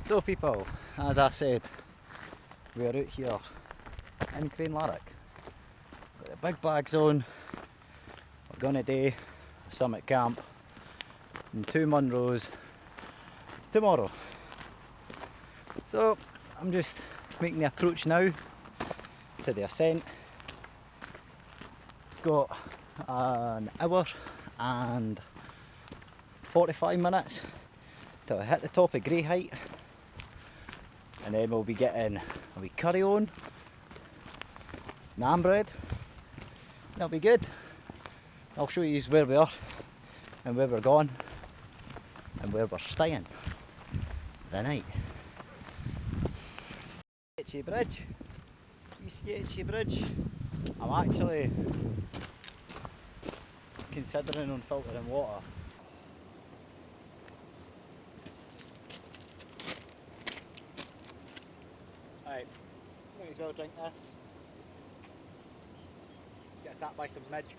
So people, as I said, we are out here in Cruach, got the big bags on. We're going to do a summit camp in 2 Munros tomorrow. So I'm just making the approach now to the ascent. Got an hour and 45 minutes till I hit the top of Grey Height, and then we'll be getting a wee curry on, naan bread. That'll be good. I'll show you where we are and where we're going and where we're staying the night. Sketchy bridge, wee sketchy bridge. I'm actually considering on filtering water. Right, might as well drink this. Get attacked by some midge.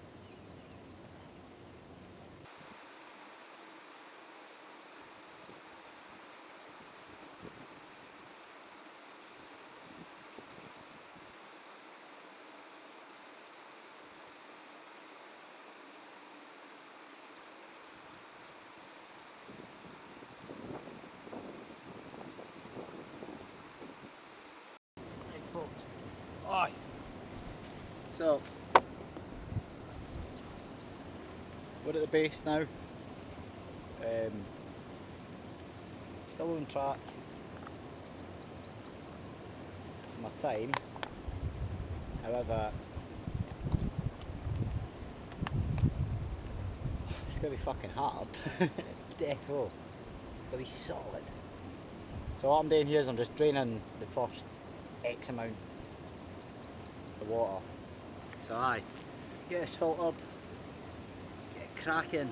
Aye. So we're at the base now. Still on track for my time. However, it's gonna be fucking hard. Deco. It's gonna be solid. So what I'm doing here is I'm just draining the first X amount of water. So aye, get this filtered, get it cracking.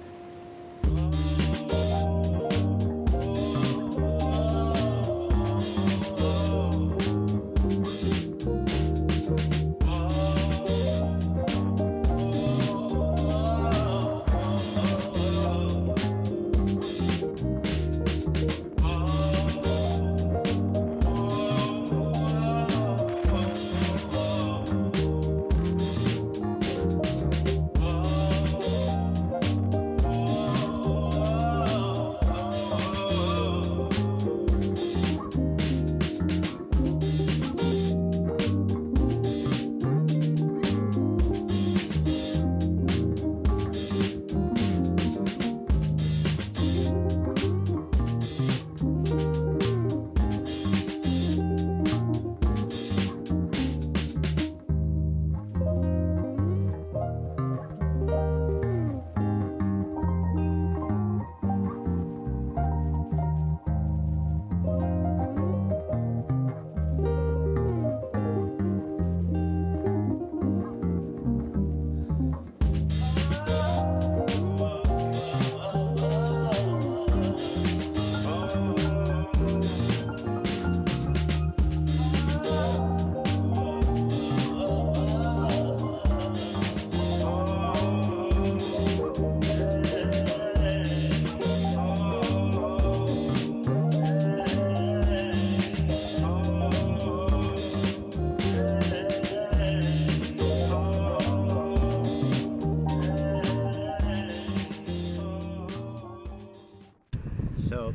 So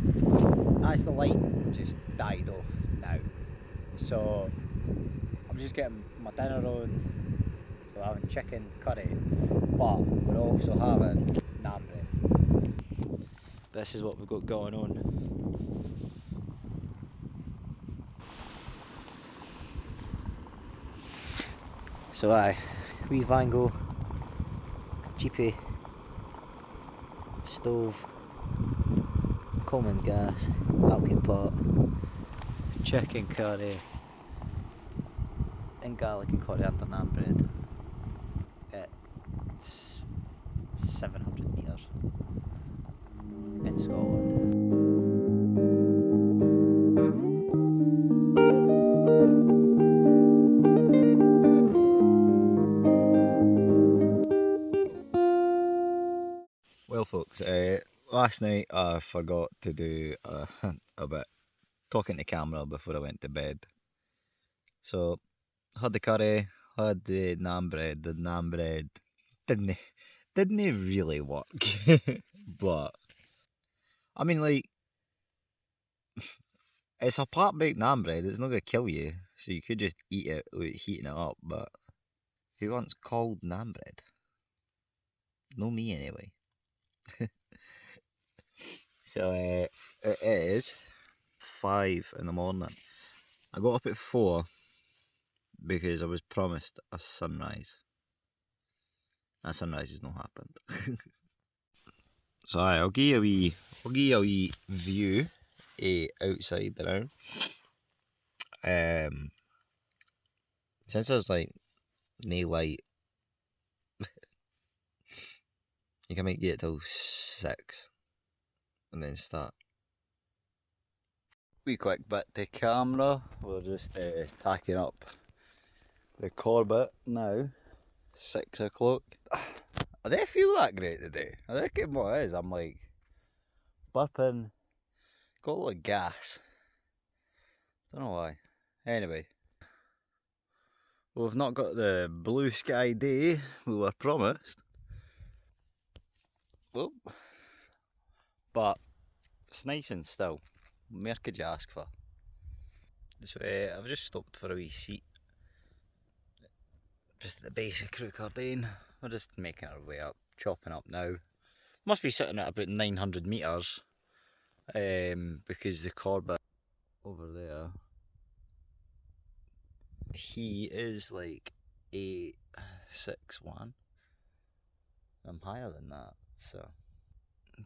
as the light just died off now, so I'm just getting my dinner on. We're having chicken curry, but we're also having naan bread. This is what we've got going on. So aye, wee Vango, GP, stove, Coleman's gas, alcohol pot, chicken curry, and garlic and coriander naan bread. It's 700 metres in Scotland. Well folks, last night I forgot to do a bit talking to camera before I went to bed. So, had the curry, had the naan bread. The naan bread didn't really work. But, I mean, like, it's a part baked naan bread, it's not going to kill you. So you could just eat it without heating it up, but who wants cold naan bread? No me, anyway. So, it is 5 in the morning. I got up at 4 because I was promised a sunrise. That sunrise has not happened. So I'll give you a wee view outside now. Since there's like no light, you can make it till 6 and then start. Wee quick bit to camera. We're just tacking up the Corbett now. 6 o'clock. I don't feel that great today. I reckon what it is, I'm like burping, got a lot of gas. Don't know why. Anyway, we've not got the blue sky day we were promised. Oh, but it's nice and still. More could you ask for? So I've just stopped for a wee seat. Just at the base of Cruach Ardrian. We're just making our way up, chopping up now. Must be sitting at about 900 metres. Because the Corbett over there, he is like 861. I'm higher than that, so.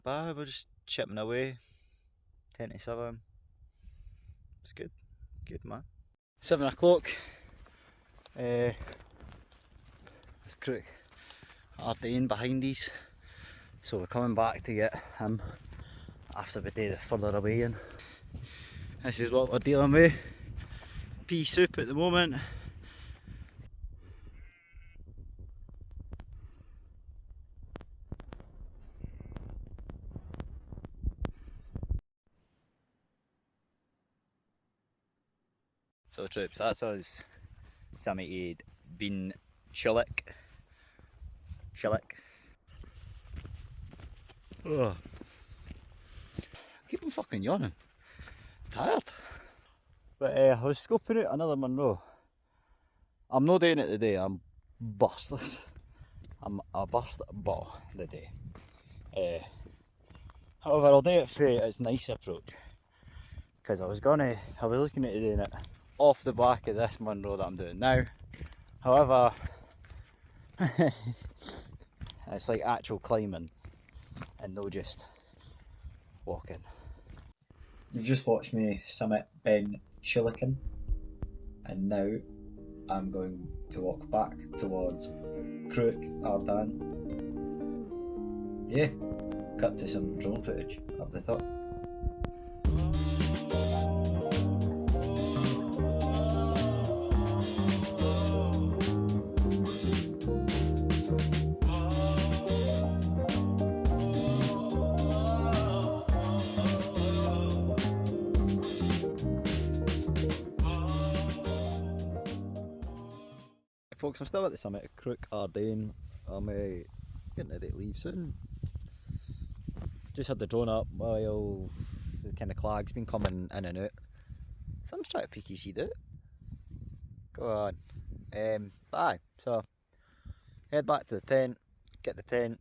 But we're just chipping away. 10 to 7. It's good. Good, man. 7 o'clock. There's Cruach Ardrian behind us. So we're coming back to get him after the day that's further away in. This is what we're dealing with. Pea soup at the moment. So troops, that's us. Sammy Beinn Chillick. Oh. I keep on fucking yawning. Tired. But I was scoping out another Munro. I'm not doing it today, I'm bustless. I'm a bust ball today. However, I'll do it for its nice approach. Because I was looking at doing it off the back of this Munro that I'm doing now. However, it's like actual climbing and no just walking. You've just watched me summit Ben Chillican, and now I'm going to walk back towards Cruach Ardrian. Yeah, cut to some drone footage up the top. Folks, I'm still at the summit of Cruach Ardrian. I'm getting ready to leave soon. Just had the drone up while the kind of clag's been coming in and out. Someone's trying to peek his head out. Go on. Aye, so head back to the tent, get the tent,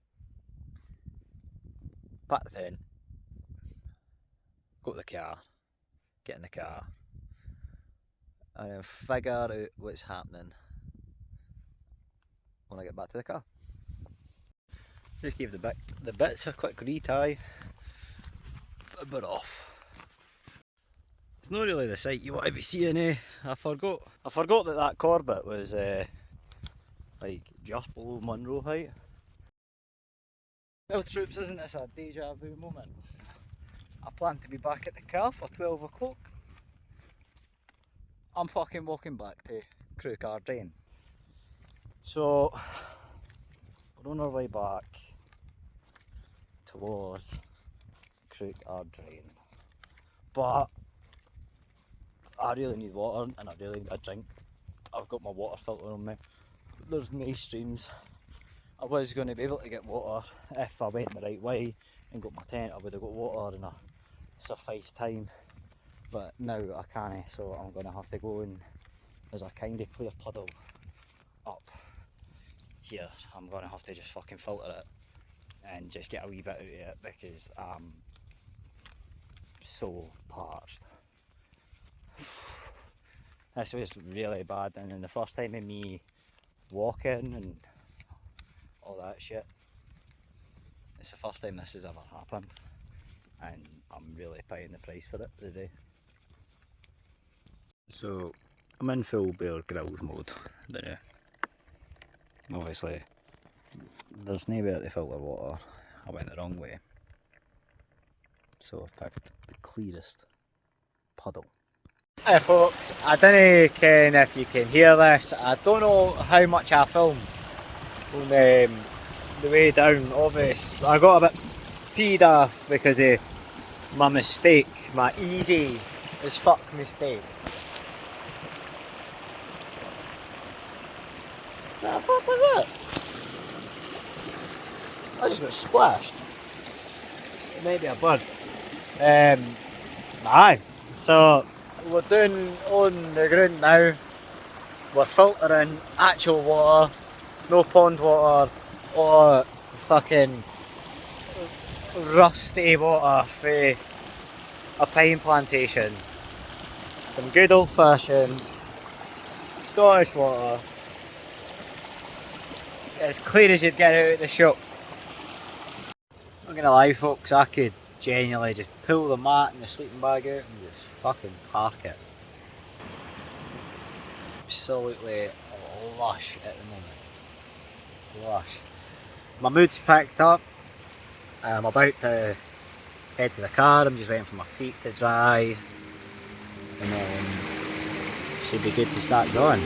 pack the tent, go to the car, get in the car, and then figure out what's happening when I get back to the car. Just give the bits a quick retie, but off. It's not really the sight you want to be seeing, eh? I forgot that Corbett was like just below Munro height. Well troops, isn't this a deja vu moment? I plan to be back at the car for 12 o'clock. I'm fucking walking back to Cruach Ardrian. So we're on our way back towards Cruach Ardrian. But I really need water and I really need a drink. I've got my water filter on me. There's no streams. I was going to be able to get water if I went the right way and got my tent. I would have got water in a suffice time, but now I can't, so I'm going to have to go, and there's a kind of clear puddle up here. I'm going to have to just fucking filter it and just get a wee bit out of it because I'm so parched. This was really bad, and then the first time of me walking and all that shit, it's the first time this has ever happened, and I'm really paying the price for it today. So I'm in full Bear Grylls mode now. Obviously there's nowhere to filter water. I went the wrong way, so I've picked the clearest puddle. Hi folks, I don't know if you can hear this. I don't know how much I filmed on the way down. Obviously I got a bit peed off because of my mistake, my easy as fuck mistake. What the fuck was that? I just got splashed. It might be a bird. Aye. So we're down on the ground now. We're filtering actual water, no pond water or fucking rusty water for a pine plantation. Some good old fashioned Scottish water. As clear as you'd get out of the shop. I'm not gonna lie folks, I could genuinely just pull the mat and the sleeping bag out and just fucking park it. Absolutely lush at the moment. Lush. My mood's picked up. I'm about to head to the car. I'm just waiting for my feet to dry, and then should be good to start going.